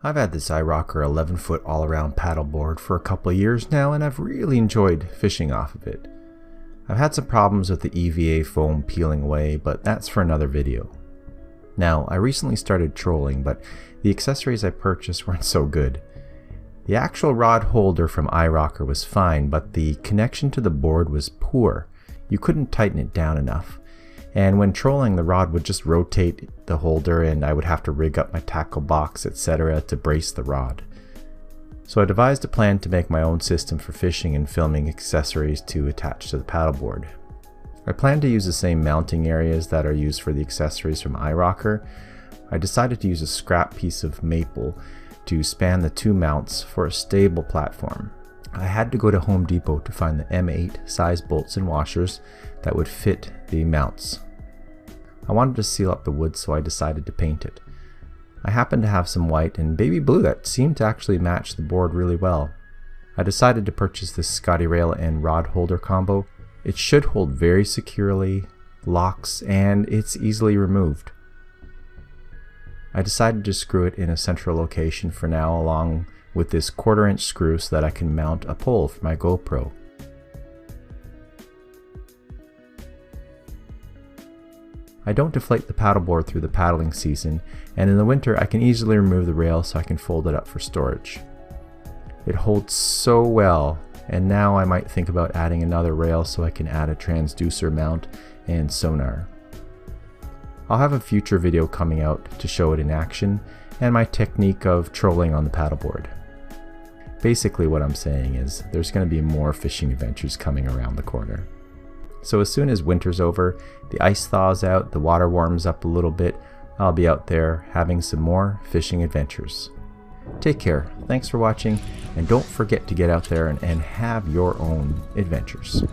I've had this iROCKER 11-foot all-around paddleboard for a couple of years now, and I've really enjoyed fishing off of it. I've had some problems with the EVA foam peeling away, but that's for another video. Now, I recently started trolling, but the accessories I purchased weren't so good. The actual rod holder from iROCKER was fine, but the connection to the board was poor. You couldn't tighten it down enough. And when trolling, the rod would just rotate the holder and I would have to rig up my tackle box, etc. to brace the rod. So I devised a plan to make my own system for fishing and filming accessories to attach to the paddleboard. I plan to use the same mounting areas that are used for the accessories from iROCKER. I decided to use a scrap piece of maple to span the two mounts for a stable platform. I had to go to Home Depot to find the M8 size bolts and washers that would fit the mounts. I wanted to seal up the wood, so I decided to paint it. I happened to have some white and baby blue that seemed to actually match the board really well. I decided to purchase this Scotty Rail and rod holder combo. It should hold very securely, locks, and it's easily removed. I decided to screw it in a central location for now, along with this 1/4-inch screw so that I can mount a pole for my GoPro. I don't deflate the paddleboard through the paddling season, and in the winter I can easily remove the rail so I can fold it up for storage. It holds so well, and now I might think about adding another rail so I can add a transducer mount and sonar. I'll have a future video coming out to show it in action and my technique of trolling on the paddleboard. Basically what I'm saying is there's going to be more fishing adventures coming around the corner. So as soon as winter's over, the ice thaws out, the water warms up a little bit, I'll be out there having some more fishing adventures. Take care, thanks for watching, and don't forget to get out there and have your own adventures.